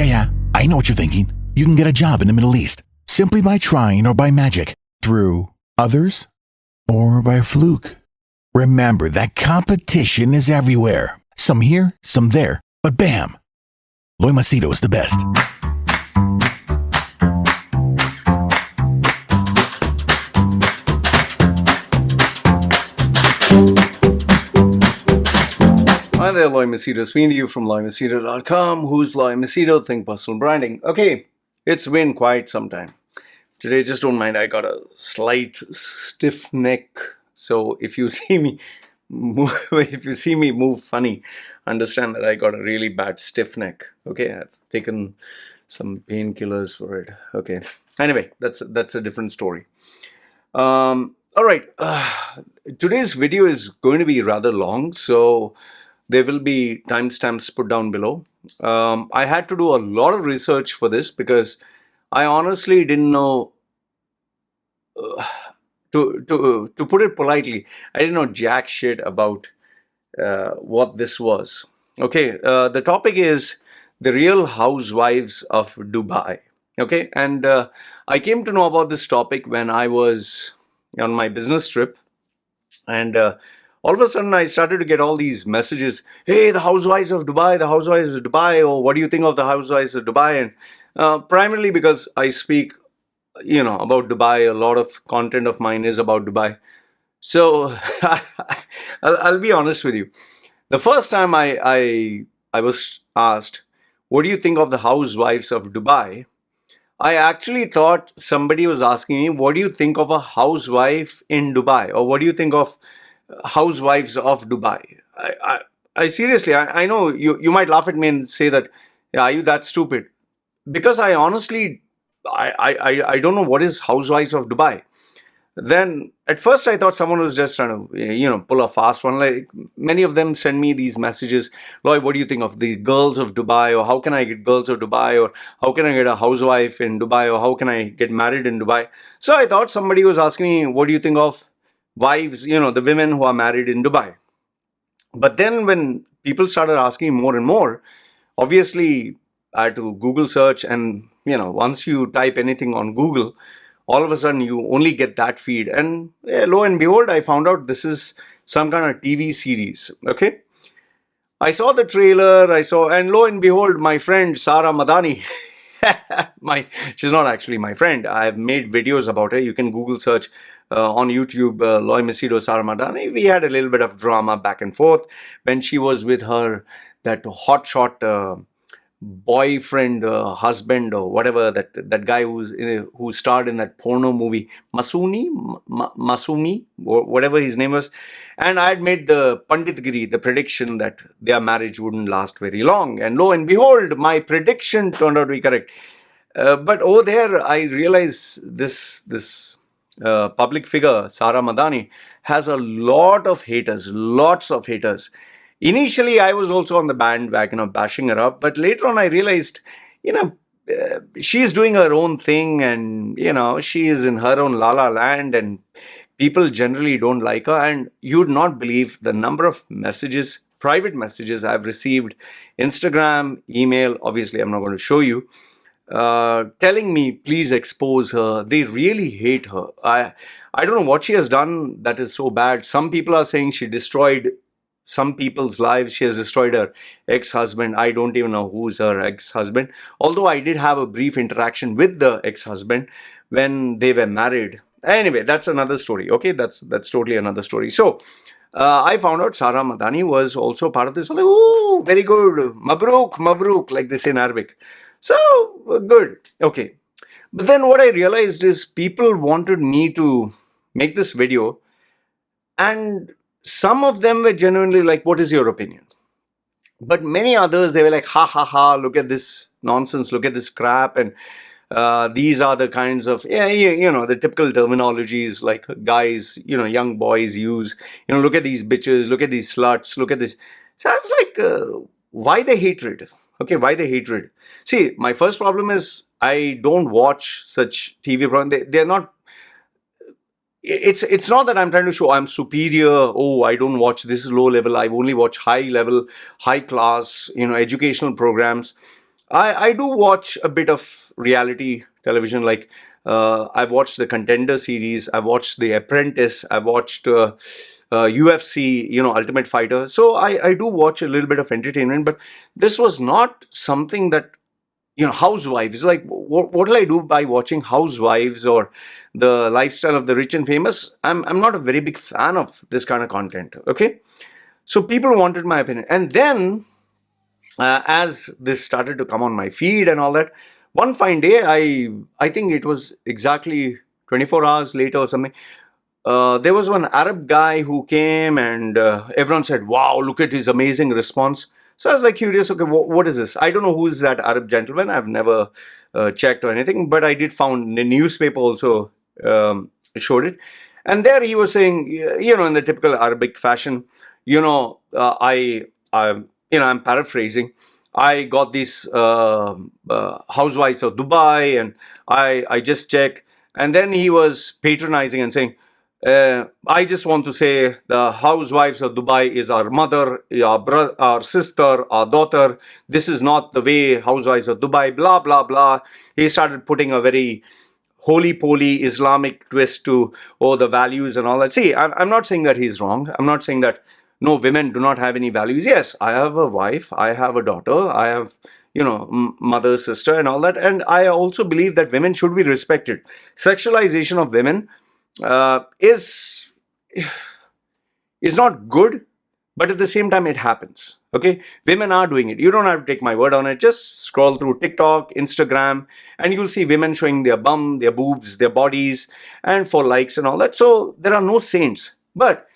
Yeah, I know what you're thinking. You can get a job in the Middle East simply by trying or by magic, through others, or by fluke. Remember that competition is everywhere. Some here, some there, but bam! Loy Machedo is the best. Hi there, Loy Machedo. Speaking to you from LoyMachedo.com. Who's Loy Machedo? Think personal branding. Okay, it's been quite some time. Today, just don't mind, I got a slight stiff neck. So if you see me move funny, understand that I got a really bad stiff neck. Okay, I've taken some painkillers for it. Okay. Anyway, that's a different story. All right. Today's video is going to be rather long, so there will be timestamps put down below. I had to do a lot of research for this because I honestly didn't know, to put it politely, I didn't know jack shit about what this was. Okay, the topic is the Real Housewives of Dubai. Okay, and I came to know about this topic when I was on my business trip, and all of a sudden I started to get all these messages. Hey, the Housewives of Dubai, the Housewives of Dubai, or what do you think of the Housewives of Dubai? And primarily because I speak, about Dubai. A lot of content of mine is about Dubai. So I'll be honest with you. The first time I was asked, what do you think of the Housewives of Dubai? I actually thought somebody was asking me, what do you think of a housewife in Dubai? Or what do you think of Housewives of Dubai? I seriously, I know you might laugh at me and say that, yeah, are you that stupid? Because I honestly, I don't know what is Housewives of Dubai. Then at first I thought someone was just trying to, pull a fast one. Like many of them send me these messages, Loy, what do you think of the girls of Dubai? Or how can I get girls of Dubai? Or how can I get a housewife in Dubai? Or how can I get married in Dubai? So I thought somebody was asking me, what do you think of wives, the women who are married in Dubai? But then when people started asking more and more, obviously I had to Google search, and once you type anything on Google, all of a sudden you only get that feed, and lo and behold, I found out this is some kind of TV series. Okay, I saw the trailer, and lo and behold, my friend Sara Madani, she's not actually my friend. I've made videos about her. You can Google search on YouTube, Loy Machedo, Sara Madani. We had a little bit of drama back and forth when she was with that hotshot boyfriend, husband, or whatever, that guy who starred in that porno movie, Masumi, or whatever his name was. And I had made the Panditgiri, the prediction that their marriage wouldn't last very long. And lo and behold, my prediction turned out to be correct. But over there, I realized this public figure, Sara Madani, has a lot of haters, lots of haters. Initially, I was also on the bandwagon of bashing her up, but later on I realized, she's doing her own thing, and, she is in her own la-la land, and people generally don't like her. And you'd not believe the number of messages, private messages I've received, Instagram, email, obviously I'm not going to show you, telling me, please expose her. They really hate her. I don't know what she has done that is so bad. Some people are saying she destroyed some people's lives. She has destroyed her ex-husband. I don't even know who's her ex-husband. Although I did have a brief interaction with the ex-husband when they were married. Anyway, that's another story. Okay, that's totally another story. So I found out Sara Madani was also part of this. I'm like, ooh, very good. Mabruk, mabruk, like they say in Arabic. So good. Okay. But then what I realized is people wanted me to make this video, and some of them were genuinely like, what is your opinion? But many others, they were like, ha ha ha, look at this nonsense, look at this crap. And these are the kinds of, the typical terminologies like guys, young boys use, look at these bitches, look at these sluts, look at this. So I was like, why the hatred? Okay, why the hatred? See, my first problem is I don't watch such TV programs. They're not. It's not that I'm trying to show I'm superior. Oh, I don't watch, this is low level. I only watch high level, high class, educational programs. I do watch a bit of reality television. Like I've watched the Contender series, I've watched The Apprentice, I've watched UFC, Ultimate Fighter. So I do watch a little bit of entertainment, but this was not something that, Housewives. Like, what will I do by watching Housewives or the lifestyle of the rich and famous? I'm not a very big fan of this kind of content. Okay, so people wanted my opinion, and then as this started to come on my feed and all that, one fine day, I think it was exactly 24 hours later or something. There was one Arab guy who came, and everyone said, "Wow, look at his amazing response." So I was like curious, okay, what is this? I don't know who is that Arab gentleman. I've never checked or anything, but I did found the newspaper also showed it, and there he was saying, in the typical Arabic fashion, I'm paraphrasing. I got these housewives of Dubai, and I just checked, and then he was patronizing and saying, I just want to say the housewives of Dubai is our mother, our brother, our sister, our daughter. This is not the way housewives of Dubai, blah, blah, blah. He started putting a very holy-poly Islamic twist to, the values and all that. See, I'm not saying that he's wrong. I'm not saying that, no, women do not have any values. Yes, I have a wife, I have a daughter, I have, mother, sister, and all that. And I also believe that women should be respected. Sexualization of women is not good, but at the same time it happens. Okay, women are doing it. You don't have to take my word on it. Just scroll through TikTok, Instagram, and you'll see women showing their bum, their boobs, their bodies, and for likes and all that. So there are no saints, but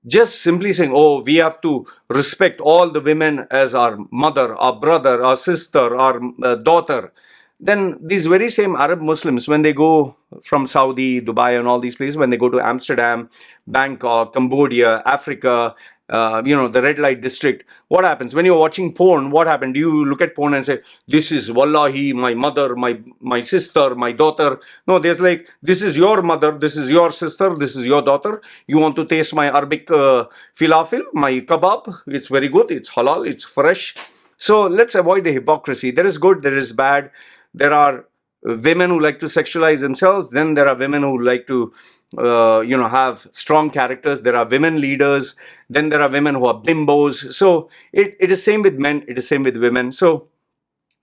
just simply saying, oh, we have to respect all the women as our mother, our brother, our sister, our daughter. Then these very same Arab Muslims, when they go from Saudi, Dubai, and all these places, when they go to Amsterdam, Bangkok, Cambodia, Africa, the red light district, what happens? When you're watching porn, what happened? Do you look at porn and say, this is wallahi, my mother, my sister, my daughter? No, there's like, this is your mother, this is your sister, this is your daughter. You want to taste my Arabic falafel, my kebab? It's very good, it's halal, it's fresh. So let's avoid the hypocrisy. There is good, there is bad. There are women who like to sexualize themselves. Then there are women who like to, have strong characters. There are women leaders. Then there are women who are bimbos. So it is same with men. It is same with women. So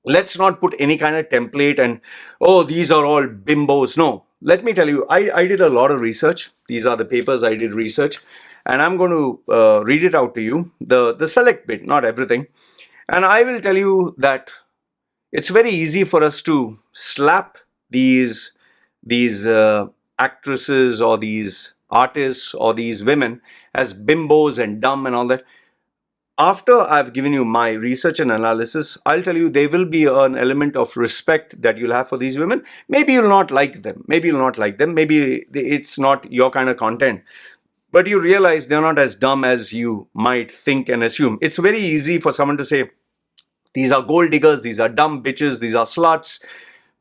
let's not put any kind of template and, oh, these are all bimbos. No, let me tell you, I did a lot of research. These are the papers I did research. And I'm going to read it out to you, the select bit, not everything. And I will tell you that it's very easy for us to slap these actresses or these artists or these women as bimbos and dumb and all that. After I've given you my research and analysis, I'll tell you there will be an element of respect that you'll have for these women. Maybe you'll not like them. Maybe you'll not like them. Maybe it's not your kind of content. But you realize they're not as dumb as you might think and assume. It's very easy for someone to say, these are gold diggers, these are dumb bitches, these are sluts,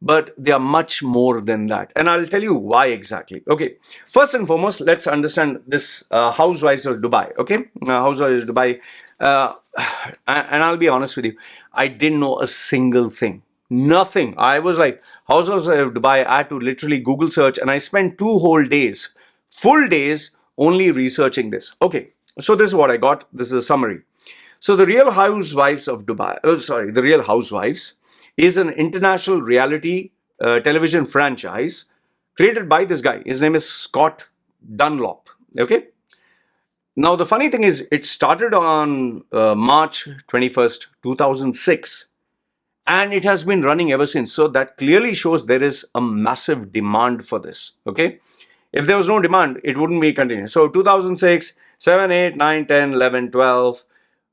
but they are much more than that. And I'll tell you why exactly. Okay, first and foremost, let's understand this Housewives of Dubai. Okay, Housewives of Dubai. And I'll be honest with you, I didn't know a single thing. Nothing. I was like, Housewives of Dubai, I had to literally Google search, and I spent 2 whole days, full days, only researching this. Okay, so this is what I got. This is a summary. So the Real Housewives of Dubai, the Real Housewives is an international reality television franchise created by this guy. His name is Scott Dunlop. Okay. Now the funny thing is, it started on March 21st, 2006, and it has been running ever since. So that clearly shows there is a massive demand for this. Okay. If there was no demand, it wouldn't be continuous. So 2006, 7, 8, 9, 10, 11, 12.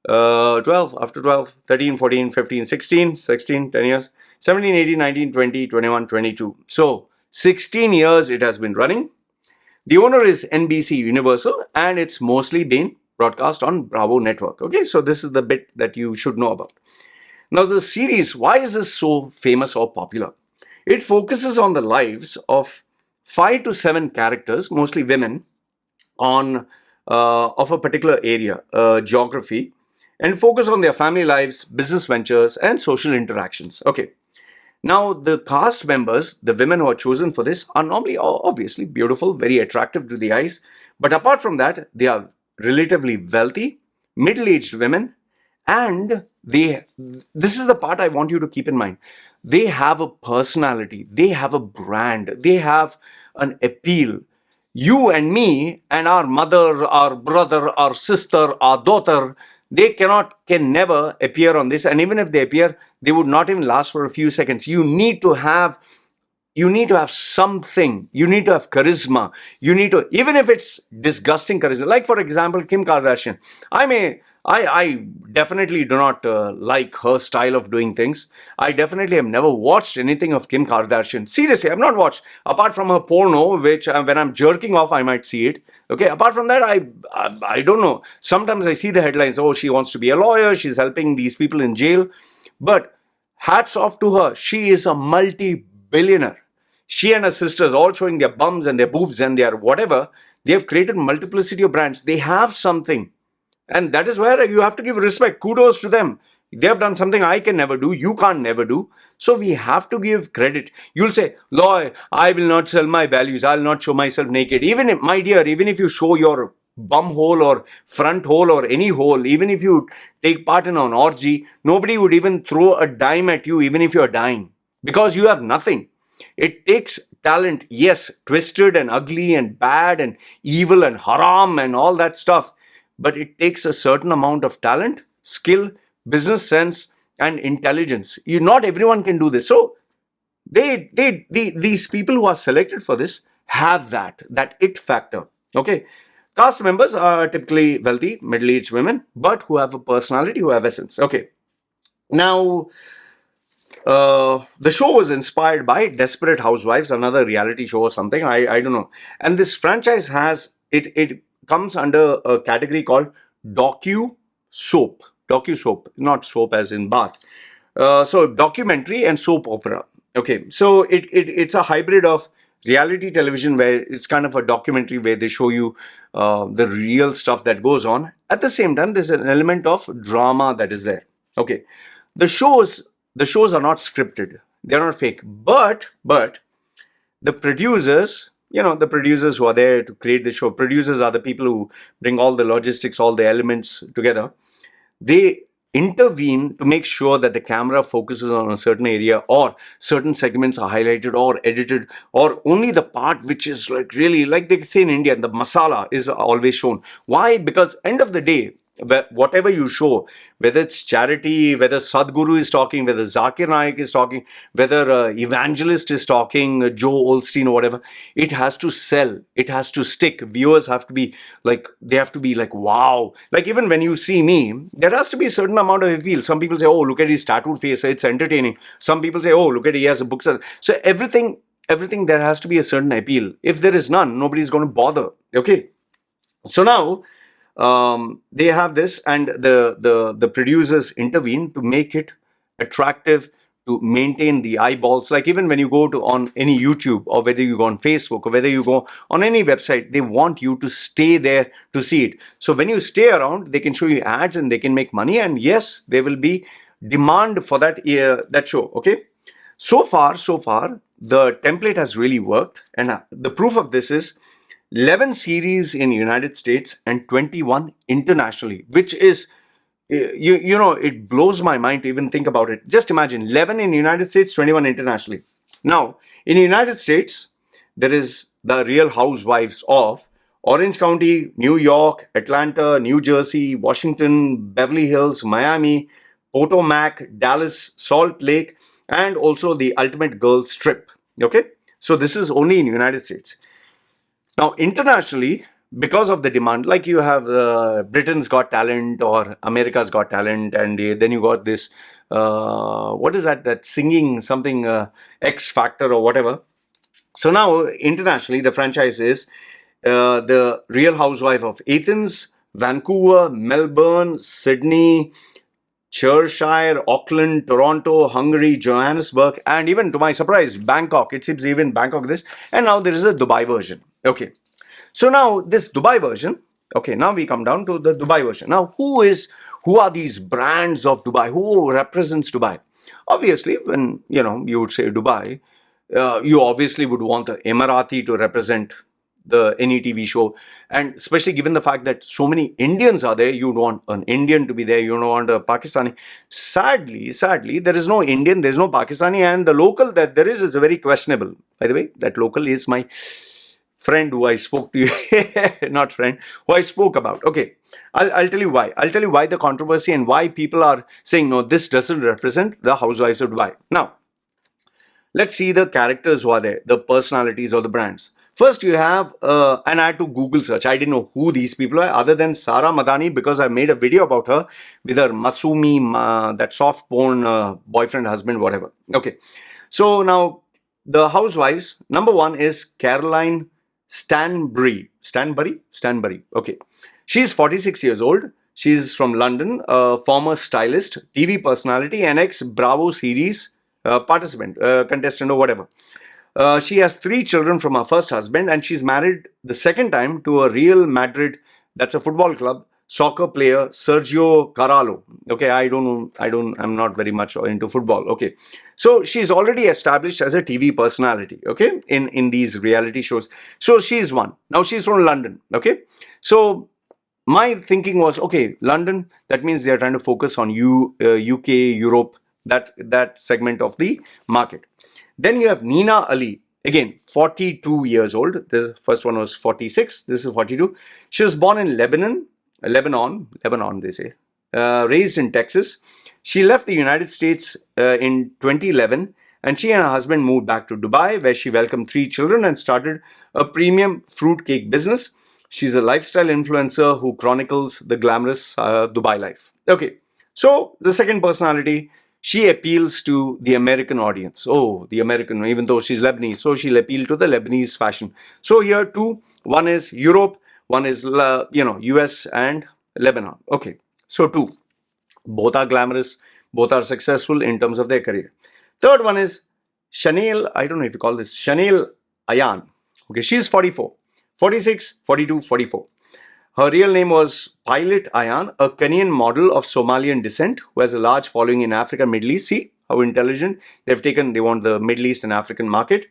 12, after 12, 13, 14, 15, 16, 16, 10 years, 17, 18, 19, 20, 21, 22. So 16 years it has been running. The owner is NBC Universal, and it's mostly been broadcast on Bravo Network. Okay, so this is the bit that you should know about. Now the series, why is this so famous or popular? It focuses on the lives of 5 to 7 characters, mostly women, of a particular area, geography. and focus on their family lives, business ventures, and social interactions. Okay. Now, the cast members, the women who are chosen for this, are normally obviously beautiful, very attractive to the eyes. But apart from that, they are relatively wealthy, middle-aged women, and this is the part I want you to keep in mind. They have a personality, they have a brand, they have an appeal. You and me and our mother, our brother, our sister, our daughter, they can never appear on this. And even if they appear, they would not even last for a few seconds. You need to have something. You need to have charisma. You need to, even if it's disgusting charisma. Like, for example, Kim Kardashian. I definitely do not like her style of doing things. I definitely have never watched anything of Kim Kardashian. Seriously, I've not watched. Apart from her porno, which when I'm jerking off, I might see it. Okay, apart from that, I don't know. Sometimes I see the headlines, oh, she wants to be a lawyer. She's helping these people in jail. But hats off to her. She is a multi-billionaire. She and her sisters all showing their bums and their boobs and their whatever. They have created multiplicity of brands. They have something. And that is where you have to give respect. Kudos to them. They have done something I can never do. You can't never do. So we have to give credit. You'll say, Loy, I will not sell my values. I'll not show myself naked. Even if, my dear, even if you show your bum hole or front hole or any hole, even if you take part in an orgy, nobody would even throw a dime at you, even if you're dying. Because you have nothing. It takes talent, yes, twisted and ugly and bad and evil and haram and all that stuff. But it takes a certain amount of talent, skill, business sense, and intelligence. Not everyone can do this. So these people who are selected for this have that it factor. Okay. Cast members are typically wealthy, middle-aged women, but who have a personality, who have essence. Okay. Now, the show was inspired by Desperate Housewives, another reality show or something. I don't know. And this franchise has, it comes under a category called docu-soap. Docu-soap, not soap as in bath. So documentary and soap opera. Okay, so it's a hybrid of reality television where it's kind of a documentary where they show you the real stuff that goes on. At the same time, there's an element of drama that is there. Okay, the shows are not scripted. They're not fake. But the producers, the producers who are there to create the show, producers are the people who bring all the logistics, all the elements together. They intervene to make sure that the camera focuses on a certain area or certain segments are highlighted or edited, or only the part which is like really, like they say in India, the masala is always shown. Why? Because end of the day, whatever you show, whether it's charity, whether Sadhguru is talking, whether Zakir Naik is talking, whether evangelist is talking, Joe Olstein or whatever, it has to sell. It has to stick. Viewers have to be like, they have to be like, wow. Like even when you see me, there has to be a certain amount of appeal. Some people say, oh, look at his tattooed face. It's entertaining. Some people say, oh, look at he has a book. So everything, there has to be a certain appeal. If there is none, nobody's going to bother. Okay. So now, they have this, and the producers intervene to make it attractive, to maintain the eyeballs. Like even when you go to on any YouTube, or whether you go on Facebook, or whether you go on any website, they want you to stay there to see it. So when you stay around, they can show you ads and they can make money. And yes, there will be demand for that show. Okay. So far, the template has really worked. And the proof of this is 11 series in United States and 21 internationally, which is, it blows my mind to even think about it. Just imagine 11 in United States, 21 internationally. Now, in the United States, there is the Real Housewives of Orange County, New York, Atlanta, New Jersey, Washington, Beverly Hills, Miami, Potomac, Dallas, Salt Lake, and also the Ultimate Girls Trip. Okay, so this is only in United States. Now, internationally, because of the demand, like you have Britain's Got Talent or America's Got Talent, and then you got this, what is that singing something, X Factor or whatever. So now, internationally, the franchise is the Real Housewife of Athens, Vancouver, Melbourne, Sydney, Cheshire, Auckland, Toronto, Hungary, Johannesburg, and even to my surprise, Bangkok. It seems even Bangkok this. And now there is a Dubai version. Okay. So now this Dubai version, okay, now we come down to the Dubai version. Now who is who are these brands of Dubai? Who represents Dubai? Obviously, when you would say Dubai, you obviously would want the Emirati to represent any TV show, and especially given the fact that so many Indians are there, you'd want an Indian to be there. You don't want a Pakistani. Sadly, there is no Indian, there is no Pakistani, and the local that there is very questionable. By the way, that local is my friend who I spoke to you, not friend, who I spoke about. Okay, I'll tell you why. I'll tell you why the controversy and why people are saying, no, this doesn't represent the Housewives of Dubai. Now, let's see the characters who are there, the personalities or the brands. First, you have, and I had to Google search. I didn't know who these people are other than Sara Madani, because I made a video about her with her Masumi, that soft porn boyfriend, husband, whatever. Okay. So now, the housewives, number one is Caroline Stanbury. Stanbury. Okay. She's 46 years old. She's from London, a former stylist, TV personality, and ex-Bravo series participant, contestant or whatever. She has 3 children from her first husband, and she's married the second time to a Real Madrid, that's a football club, soccer player, Sergio Carallo. Okay, I'm not very much into football. Okay, so she's already established as a TV personality, okay, in these reality shows. So she's one. Now she's from London, okay. So my thinking was, okay, London, that means they're trying to focus on UK, Europe, that segment of the market. Then you have Nina Ali, again, 42 years old. This first one was 46. This is 42. She was born in Lebanon, they say, raised in Texas. She left the United States in 2011, and she and her husband moved back to Dubai, where she welcomed 3 children and started a premium fruitcake business. She's a lifestyle influencer who chronicles the glamorous Dubai life. Okay, so the second personality, she appeals to the American audience. Oh, the American, even though she's Lebanese, so she'll appeal to the Lebanese fashion. So here two, one is Europe, one is, US and Lebanon. Okay, so 2. Both are glamorous, both are successful in terms of their career. Third one is Chanel, I don't know if you call this, Chanel Ayan. Okay, she's 44, 46, 42, 44. Her real name was Pilot Ayan, a Kenyan model of Somalian descent who has a large following in Africa and Middle East. See how intelligent they want the Middle East and African market.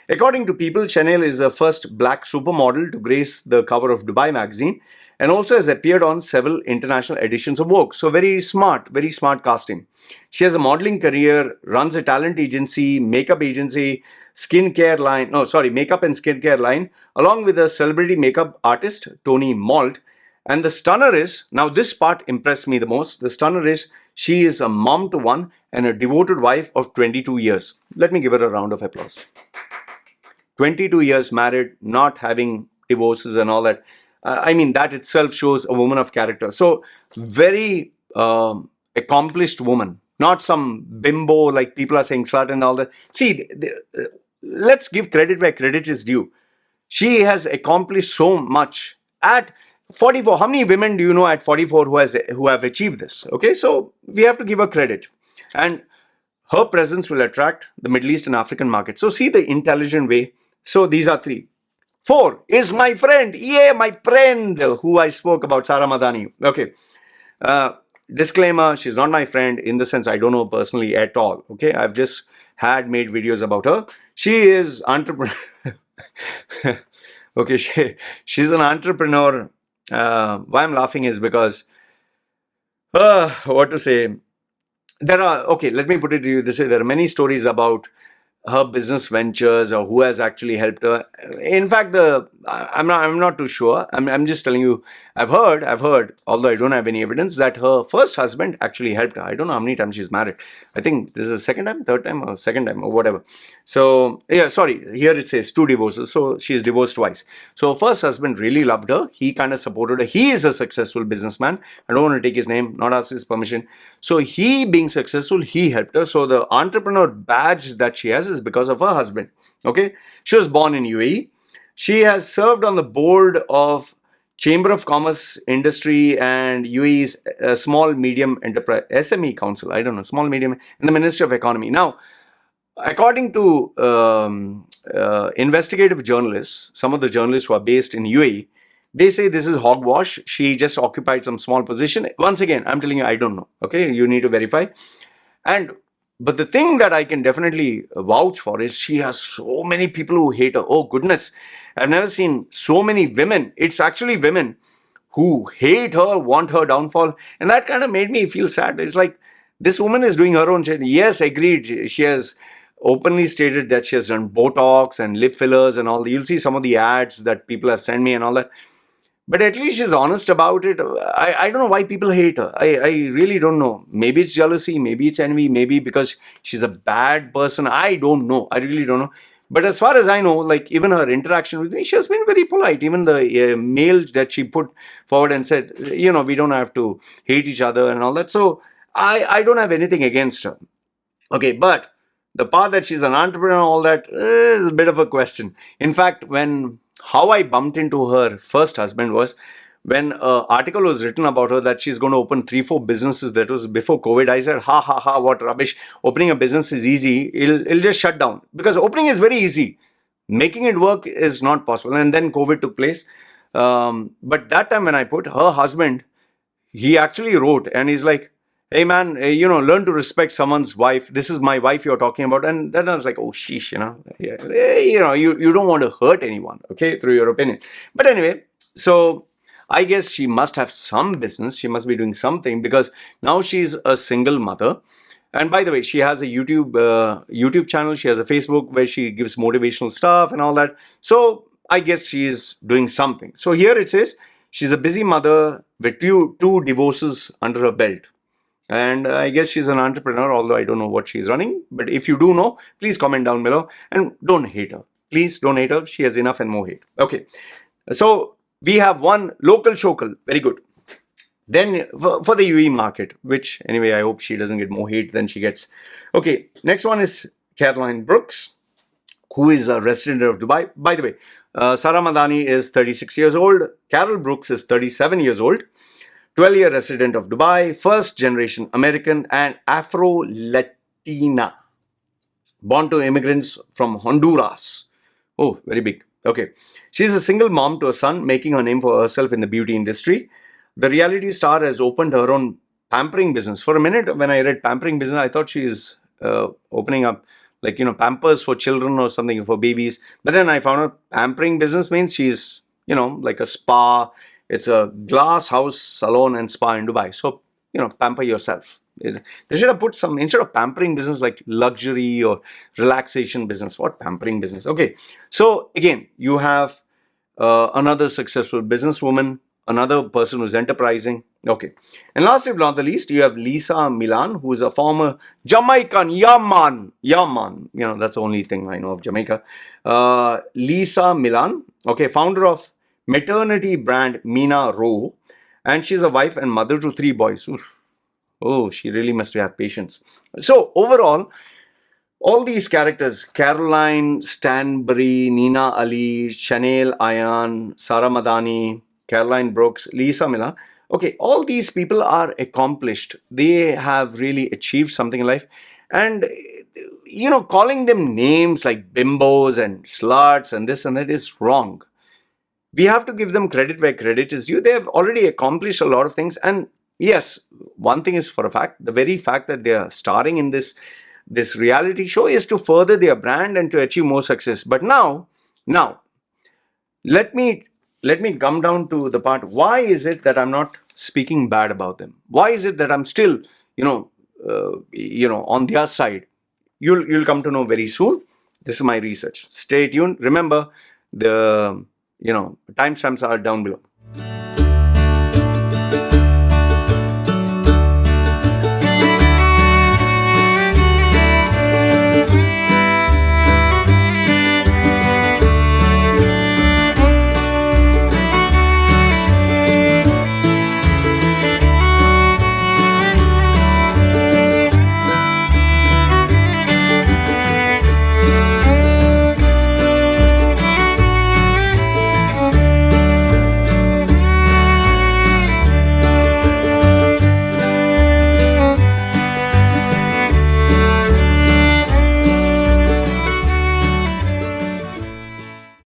According to People, Chanel is the first black supermodel to grace the cover of Dubai magazine and also has appeared on several international editions of Vogue. So very smart casting. She has a modeling career, runs a talent agency, makeup agency, makeup and skincare line, along with a celebrity makeup artist, Tony Malt. And the stunner is, now this part impressed me the most, the stunner is she is a mom to 1 and a devoted wife of 22 years. Let me give her a round of applause. 22 years married, not having divorces and all that. That itself shows a woman of character. So, very accomplished woman. Not some bimbo like people are saying slut and all that. See, let's give credit where credit is due. She has accomplished so much at 44. How many women do you know at 44 who have achieved this? Okay, so we have to give her credit. And her presence will attract the Middle East and African market. So see the intelligent way. So these are 3. 4 is my friend. Yeah, my friend who I spoke about, Sara Madani. Okay. Disclaimer, she's not my friend in the sense I don't know her personally at all. Okay. I've just made videos about her. She is entrepreneur. Okay. She's an entrepreneur. Why I'm laughing is because, what to say? Let me put it to you this way. There are many stories about her business ventures or who has actually helped her. In fact, I'm not too sure. I'm just telling you, I've heard, although I don't have any evidence, that her first husband actually helped her. I don't know how many times she's married. I think this is the second time, third time, or second time, or whatever. So, yeah, sorry, here it says 2 divorces. So she's divorced twice. So her first husband really loved her. He kind of supported her. He is a successful businessman. I don't want to take his name, not ask his permission. So he being successful, he helped her. So the entrepreneur badge that she has is because of her husband. Okay. She was born in UAE. She has served on the board of Chamber of Commerce Industry and UAE's Small Medium Enterprise SME Council. I don't know, Small Medium, and the Ministry of Economy. Now, according to investigative journalists, some of the journalists who are based in UAE, They say this is hogwash. She just occupied some small position. Once again, I'm telling you, I don't know. Okay, you need to verify. And but the thing that I can definitely vouch for is she has so many people who hate her. Oh goodness, I've never seen so many women. It's actually women who hate her, want her downfall, and that kind of made me feel sad. It's like this woman is doing her own shit. Yes, agreed. She has openly stated that she has done Botox and lip fillers and all. You'll see some of the ads that people have sent me and all that. But at least she's honest about it. I don't know why people hate her. I really don't know. Maybe it's jealousy, maybe it's envy, maybe because she's a bad person. I don't know. I really don't know. But as far as I know, like even her interaction with me, she has been very polite. Even the mail that she put forward and said, we don't have to hate each other and all that. So I don't have anything against her. Okay, but the part that she's an entrepreneur, all that is a bit of a question. In fact, how I bumped into her first husband was when an article was written about her that she's going to open 3-4 businesses. That was before COVID. I said, ha ha ha, what rubbish. Opening a business is easy. It'll just shut down. Because opening is very easy. Making it work is not possible. And then COVID took place. But that time when I put her husband, he actually wrote and he's like, hey man, learn to respect someone's wife. This is my wife you're talking about. And then I was like, oh sheesh, you don't want to hurt anyone, okay, through your opinion. But anyway, so I guess she must have some business. She must be doing something because now she's a single mother. And by the way, she has a YouTube channel. She has a Facebook where she gives motivational stuff and all that. So I guess she is doing something. So here it says she's a busy mother with two divorces under her belt. And I guess she's an entrepreneur, although I don't know what she's running. But if you do know, please comment down below and don't hate her. Please don't hate her. She has enough and more hate. Okay. So we have one local shokal. Very good. Then for the UAE market, which anyway, I hope she doesn't get more hate than she gets. Okay. Next one is Caroline Brooks, who is a resident of Dubai. By the way, Sara Madani is 36 years old. Carol Brooks is 37 years old. 12-year resident of Dubai, first generation American and Afro-Latina. Born to immigrants from Honduras. Oh, very big. Okay. She's a single mom to a son, making her name for herself in the beauty industry. The reality star has opened her own pampering business. For a minute, when I read pampering business, I thought she's opening up like, Pampers for children or something for babies. But then I found out pampering business means she's, like a spa. It's a glass house, salon and spa in Dubai. So, pamper yourself. They should have put some, instead of pampering business, like luxury or relaxation business. What pampering business? Okay. So, again, you have another successful businesswoman, another person who's enterprising. Okay. And last but not the least, you have Lesa Milan, who is a former Jamaican. Yaman. That's the only thing I know of Jamaica. Lesa Milan. Okay. Founder of maternity brand Mina Rowe, and she's a wife and mother to 3 boys. Oof. Oh, she really must have patience. So overall, all these characters, Caroline, Stanbury, Nina Ali, Chanel, Ayan, Sara Madani, Caroline Brooks, Lesa Milan, okay, all these people are accomplished. They have really achieved something in life. And calling them names like bimbos and sluts and this and that is wrong. We have to give them credit where credit is due. They have already accomplished a lot of things. And yes, one thing is for a fact, the very fact that they are starring in this reality show is to further their brand and to achieve more success. But now, let me come down to the part. Why is it that I'm not speaking bad about them? Why is it that I'm still, on their side? You'll come to know very soon. This is my research. Stay tuned. Remember, the timestamps are down below.